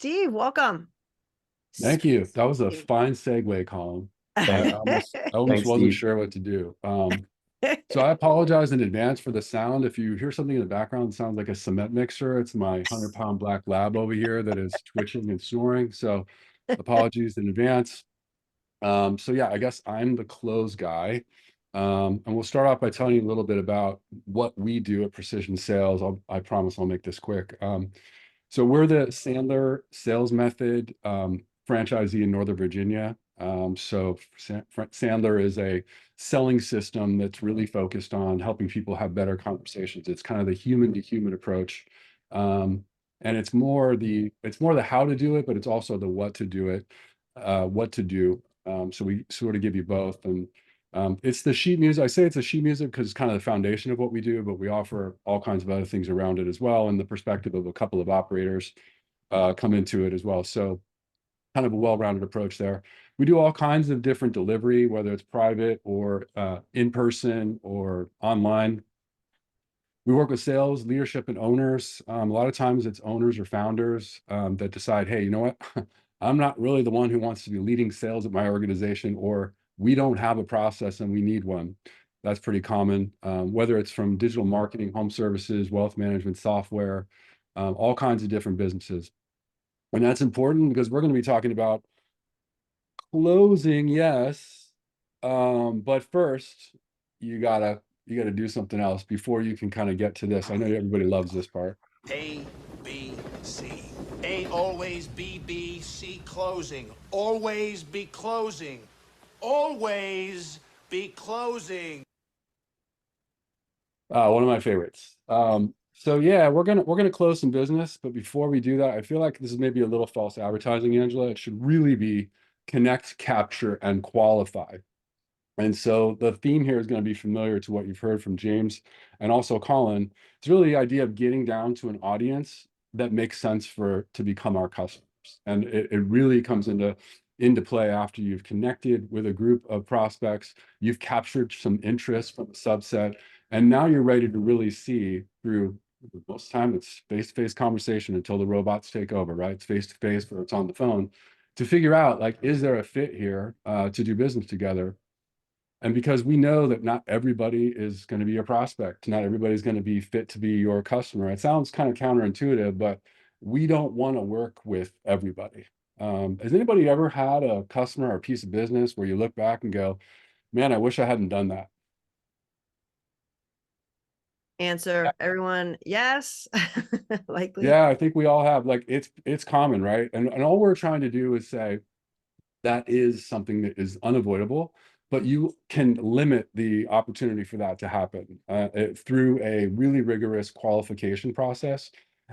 Steve, welcome. Thank you. That was a fine segue, Colin. I almost Thanks, wasn't Steve. sure what to do. So I apologize in advance for the sound. If you hear something in the background that sounds like a cement mixer, it's my 100-pound black lab over here that is twitching and snoring. So apologies in advance. So yeah, I guess I'm the close guy. And we'll start off by telling you a little bit about what we do at Precision Sales. I promise I'll make this quick. So we're the Sandler sales method franchisee in Northern Virginia. Sandler is a selling system that's really focused on helping people have better conversations. It's kind of the human to human approach. And it's more the how to do it, but it's also the what to do it, what to do. So we sort of give you both. And it's the sheet music. I say it's a sheet music because it's kind of the foundation of what we do, but we offer all kinds of other things around it as well. And the perspective of a couple of operators come into it as well. So kind of a well-rounded approach there. We do all kinds of different delivery, whether it's private or in person or online. We work with sales, leadership, and owners. A lot of times it's owners or founders that decide, hey, you know what? I'm not really the one who wants to be leading sales at my organization, or we don't have a process and we need one. That's pretty common, whether it's from digital marketing, home services, wealth management, software, all kinds of different businesses. And that's important because we're going to be talking about closing, yes. But first, you gotta do something else before you can kind of get to this. I know everybody loves this part. A, B, C. A always B, B, C closing. Always be closing. Always be closing. One of my favorites. So yeah, we're gonna close some business, but before we do that, I feel like this is maybe a little false advertising, Angela. It should really be connect, capture, and qualify. And so the theme here is going to be familiar to what you've heard from James and also Colin. It's really the idea of getting down to an audience that makes sense to become our customers. And it really comes into play after you've connected with a group of prospects, you've captured some interest from a subset, and now you're ready to really see through. Most of the time it's face-to-face conversation until the robots take over, right? It's face-to-face or it's on the phone to figure out, like, is there a fit here to do business together? And because we know that not everybody is going to be a prospect, not everybody's going to be fit to be your customer. It sounds kind of counterintuitive, but we don't want to work with everybody. Has anybody ever had a customer or a piece of business where you look back and go, man, I wish I hadn't done that? Answer everyone, yes. Likely. Yeah, I think we all have. Like, it's common, right? And all we're trying to do is say that is something that is unavoidable, but you can limit the opportunity for that to happen through a really rigorous qualification process.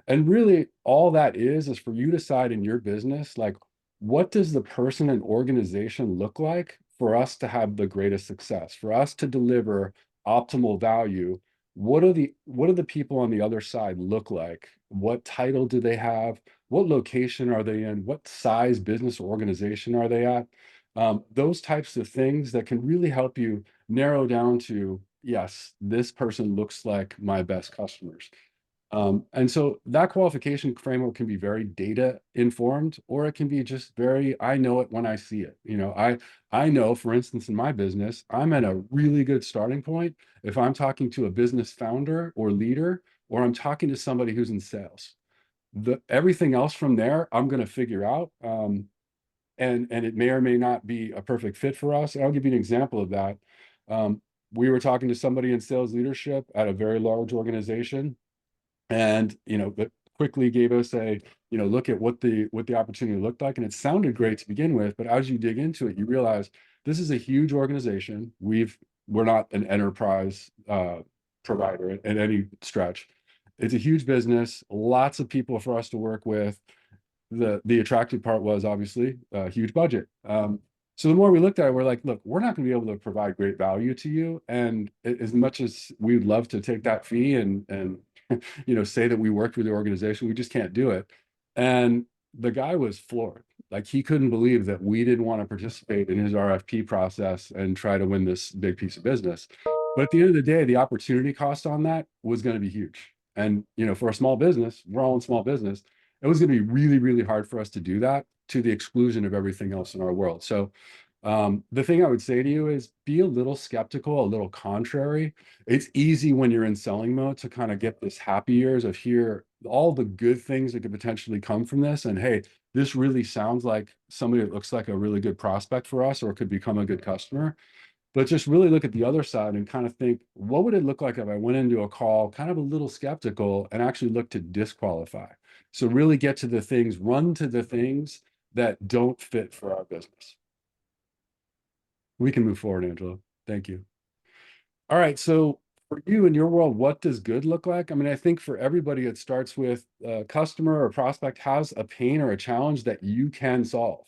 And really, all that is for you to decide in your business, like, what does the person and organization look like for us to have the greatest success, for us to deliver optimal value? What do the people on the other side look like? What title do they have? What location are they in? What size business or organization are they at? Those types of things that can really help you narrow down to, yes, this person looks like my best customers. And so that qualification framework can be very data informed, or it can be just very, I know it when I see it. I know, for instance, in my business, I'm at a really good starting point if I'm talking to a business founder or leader, or I'm talking to somebody who's in sales. Everything else from there, I'm going to figure out. And it may or may not be a perfect fit for us. And I'll give you an example of that. We were talking to somebody in sales leadership at a very large organization, and that quickly gave us a look at what the opportunity looked like, and it sounded great to begin with, but as you dig into it, you realize this is a huge organization. We're not an enterprise provider at any stretch. It's a huge business, lots of people for us to work with. The attractive part was obviously a huge budget. So the more we looked at it, we're like, look, we're not going to be able to provide great value to you, and as much as we'd love to take that fee and say that we worked with the organization, we just can't do it. And the guy was floored. Like, he couldn't believe that we didn't want to participate in his RFP process and try to win this big piece of business. But at the end of the day, the opportunity cost on that was going to be huge. And for a small business, we're all in small business. it was going to be really, really hard for us to do that to the exclusion of everything else in our world. So the thing I would say to you is be a little skeptical, a little contrary. It's easy when you're in selling mode to kind of get this happy ears of hear all the good things that could potentially come from this. And hey, this really sounds like somebody that looks like a really good prospect for us or could become a good customer. But just really look at the other side and kind of think, what would it look like if I went into a call kind of a little skeptical and actually look to disqualify? So really get to the things, run to the things that don't fit for our business. We can move forward, Angela. Thank you. All right. So for you in your world, what does good look like? I mean, I think for everybody, it starts with a customer or prospect has a pain or a challenge that you can solve.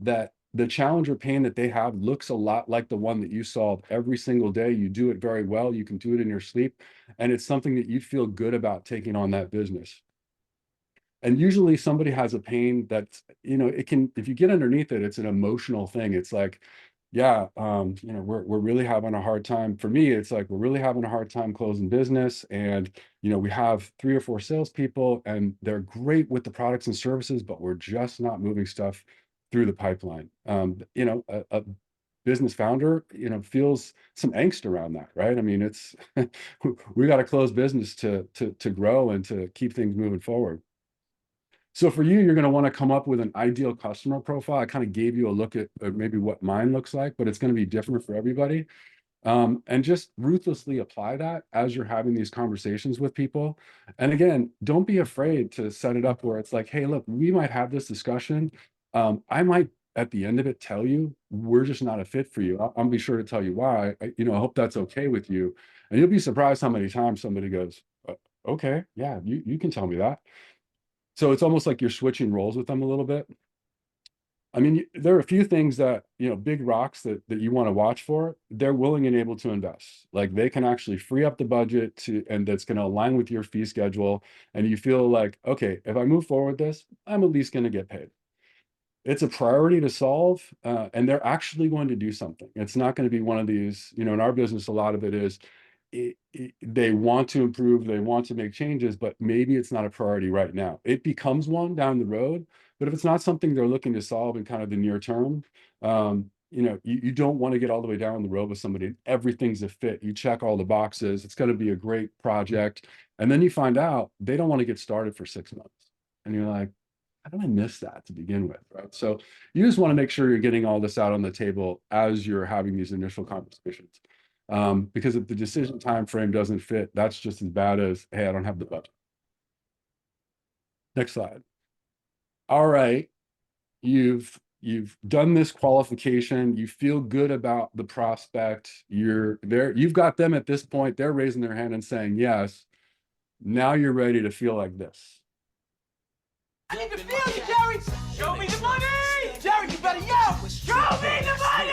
That the challenge or pain that they have looks a lot like the one that you solve every single day. You do it very well. You can do it in your sleep. And it's something that you feel good about taking on that business. And usually somebody has a pain that's, it can, if you get underneath it, it's an emotional thing. It's like, yeah, we're really having a hard time. For me, it's like, we're really having a hard time closing business. And, we have 3 or 4 salespeople and they're great with the products and services, but we're just not moving stuff through the pipeline. A business founder, feels some angst around that, right? I mean, it's, we got to close business to grow and to keep things moving forward. So for you, you're going to want to come up with an ideal customer profile. I kind of gave you a look at maybe what mine looks like, but it's going to be different for everybody. And just ruthlessly apply that as you're having these conversations with people. And again, don't be afraid to set it up where it's like, hey, look, we might have this discussion. I might at the end of it tell you we're just not a fit for you. I'll be sure to tell you why. I hope that's okay with you. And you'll be surprised how many times somebody goes, okay, yeah, you can tell me that. So it's almost like you're switching roles with them a little bit. I mean, there are a few things that, big rocks that you want to watch for. They're willing and able to invest. Like they can actually free up the budget and that's going to align with your fee schedule. And you feel like, okay, if I move forward with this, I'm at least going to get paid. It's a priority to solve, and they're actually going to do something. It's not going to be one of these, in our business, a lot of it is they want to improve, they want to make changes, but maybe it's not a priority right now. It becomes one down the road, but if it's not something they're looking to solve in kind of the near term, you don't want to get all the way down the road with somebody. Everything's a fit. You check all the boxes. It's going to be a great project. And then you find out they don't want to get started for 6 months. And you're like, how did I miss that to begin with, right? So you just want to make sure you're getting all this out on the table as you're having these initial conversations. Because if the decision time frame doesn't fit, that's just as bad as, hey, I don't have the budget. Next slide. All right, you've done this qualification. You feel good about the prospect. You're there. You've got them at this point. They're raising their hand and saying yes. Now you're ready to feel like this. I need to feel you, Jerry. Show me the money, Jerry. You better yell. Show me the money.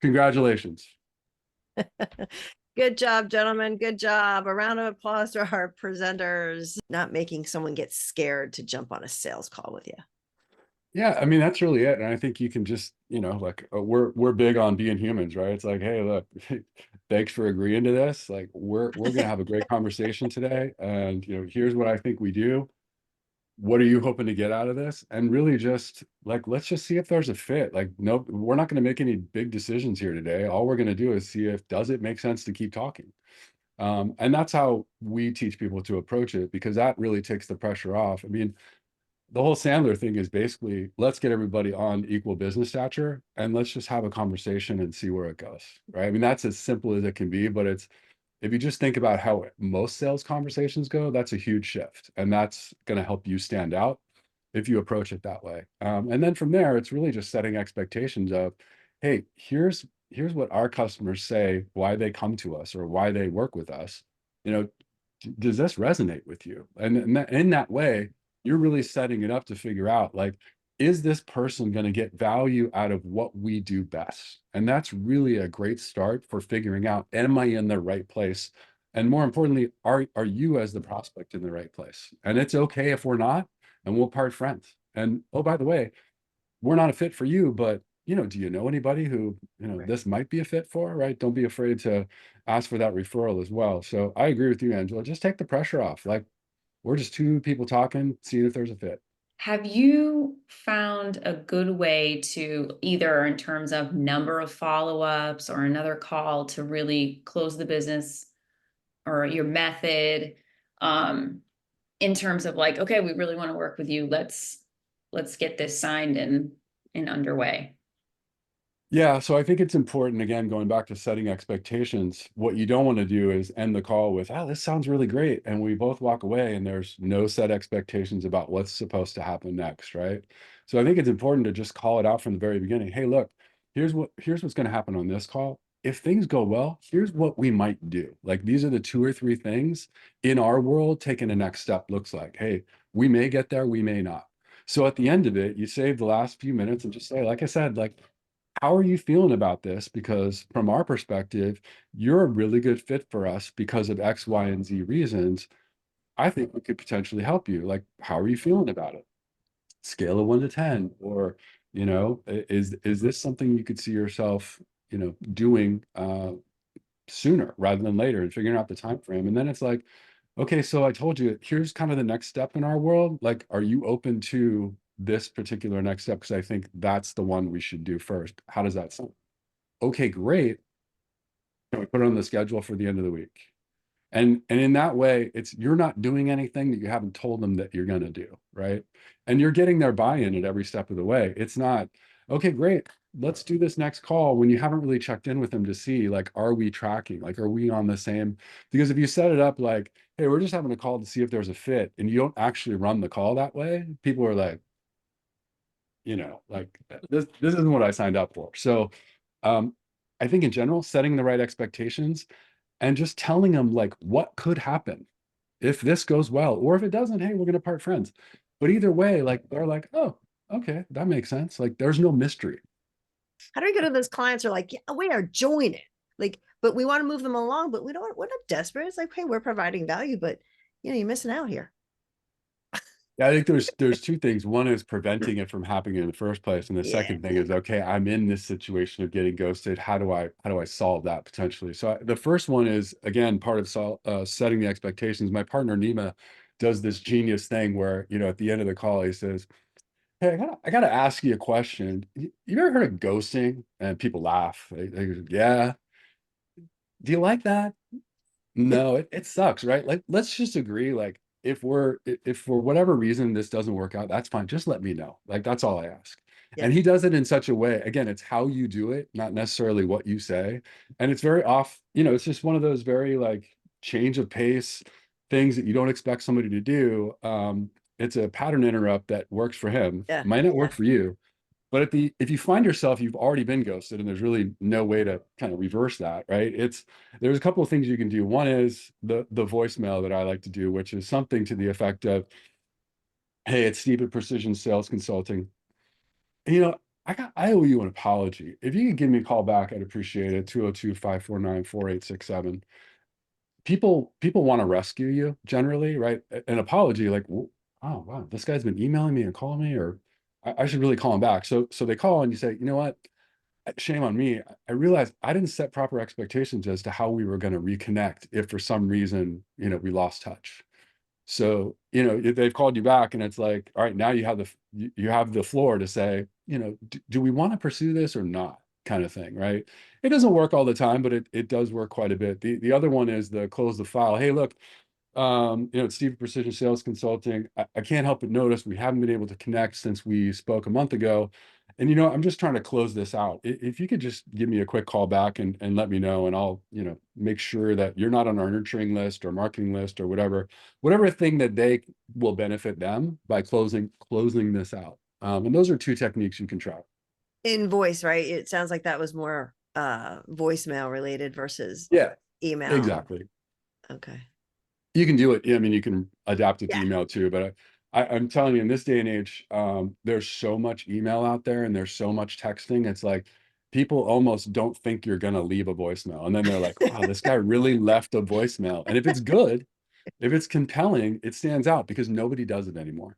Congratulations. Good job, gentlemen. Good job. A round of applause to our presenters. Not making someone get scared to jump on a sales call with you. Yeah, I mean, that's really it. And I think you can just, we're big on being humans, right? It's like, hey, look, thanks for agreeing to this. Like, we're gonna have a great conversation today. And here's what I think we do. What are you hoping to get out of this? And really just like, let's just see if there's a fit. Like, no, we're not going to make any big decisions here today. All we're going to do is see if, does it make sense to keep talking? And that's how we teach people to approach it, because that really takes the pressure off. I mean, the whole Sandler thing is basically, let's get everybody on equal business stature and let's just have a conversation and see where it goes, right? I mean, that's as simple as it can be, but if you just think about how most sales conversations go, that's a huge shift. And that's going to help you stand out if you approach it that way. And then from there, it's really just setting expectations of, hey, here's what our customers say, why they come to us or why they work with us. Does this resonate with you? And in that way, you're really setting it up to figure out, like, is this person going to get value out of what we do best? And that's really a great start for figuring out, am I in the right place? And more importantly, are you as the prospect in the right place? And it's okay if we're not, and we'll part friends. And oh, by the way, we're not a fit for you, but do you know anybody who, Right. this might be a fit for, right? Don't be afraid to ask for that referral as well. So I agree with you, Angela. Just take the pressure off. Like, we're just two people talking, seeing if there's a fit. Have you found a good way to either in terms of number of follow-ups or another call to really close the business or your method in terms of like, okay, we really want to work with you. Let's get this signed and underway. Yeah, so I think it's important, again, going back to setting expectations. What you don't want to do is end the call with, oh, this sounds really great. And we both walk away and there's no set expectations about what's supposed to happen next, right? So I think it's important to just call it out from the very beginning. Hey, look, here's what's going to happen on this call. If things go well, here's what we might do. Like, these are the 2 or 3 things in our world taking the next step looks like. Hey, we may get there, we may not. So at the end of it, you save the last few minutes and just say, like I said, like, how are you feeling about this? Because from our perspective, you're a really good fit for us because of X, Y, and Z reasons. I think we could potentially help you. Like, how are you feeling about it? Scale of 1 to 10, or, is this something you could see yourself, doing sooner rather than later, and figuring out the time frame. And then it's like, okay, so I told you, here's kind of the next step in our world. Like, are you open to this particular next step? Because I think that's the one we should do first. How does that sound? Okay, great. Can we put it on the schedule for the end of the week? And in that way, you're not doing anything that you haven't told them that you're going to do, right? And you're getting their buy-in at every step of the way. It's not, okay, great, let's do this next call, when you haven't really checked in with them to see, like, are we tracking? Like, are we on the same? Because if you set it up like, hey, we're just having a call to see if there's a fit, and you don't actually run the call that way, people are like, like, this isn't what I signed up for. So I think in general, setting the right expectations and just telling them, like, what could happen if this goes well, or if it doesn't, hey, we're going to part friends. But either way, like, they're like, oh, okay, that makes sense. Like, there's no mystery. How do we go to those clients who are like, yeah, we are joining, like, but we want to move them along, but we're not desperate. It's like, hey, we're providing value, but you're missing out here. Yeah, I think there's 2 things. One is preventing it from happening in the first place, and the Yeah. second thing is, okay, I'm in this situation of getting ghosted. How do I solve that potentially? So the first one is, again, part of setting the expectations. My partner Nima does this genius thing where, at the end of the call, he says, hey, I gotta ask you a question. You ever heard of ghosting? And people laugh. They go, yeah. Do you like that? No, it sucks, right? Like, let's just agree, like, if for whatever reason this doesn't work out, that's fine. Just let me know. Like, that's all I ask. Yeah. And he does it in such a way, again, it's how you do it, not necessarily what you say. And it's very off, it's just one of those very, like, change of pace things that you don't expect somebody to do. It's a pattern interrupt that works for him. Yeah. Might not work for you. But if you find yourself, you've already been ghosted and there's really no way to kind of reverse that, right? There's a couple of things you can do. One is the voicemail that I like to do, which is something to the effect of, hey, it's Steve at Precision Sales Consulting. I owe you an apology. If you could give me a call back, I'd appreciate it. 202-549-4867. People want to rescue you generally, right? An apology, like, oh wow, this guy's been emailing me and calling me, or I should really call him back. So they call and you say, you know what? Shame on me. I realized I didn't set proper expectations as to how we were going to reconnect if for some reason, we lost touch. So, they've called you back and it's like, all right, now you have the floor to say, do we want to pursue this or not, kind of thing, right? It doesn't work all the time, but it does work quite a bit. The other one is the close the file. Hey, look, it's Steve Precision Sales Consulting. I can't help but notice we haven't been able to connect since we spoke a month ago. And, I'm just trying to close this out. If you could just give me a quick call back and let me know, and I'll, make sure that you're not on our nurturing list or marketing list or whatever thing that they will benefit them by closing this out. And those are 2 techniques you can try. In voice, right? It sounds like that was more voicemail related versus email. Exactly. Okay. You can do it. I mean, you can adapt it to Yeah. email too, but I'm telling you, in this day and age, there's so much email out there and there's so much texting. It's like people almost don't think you're going to leave a voicemail. And then they're like, wow, this guy really left a voicemail. And if it's good, if it's compelling, it stands out because nobody does it anymore.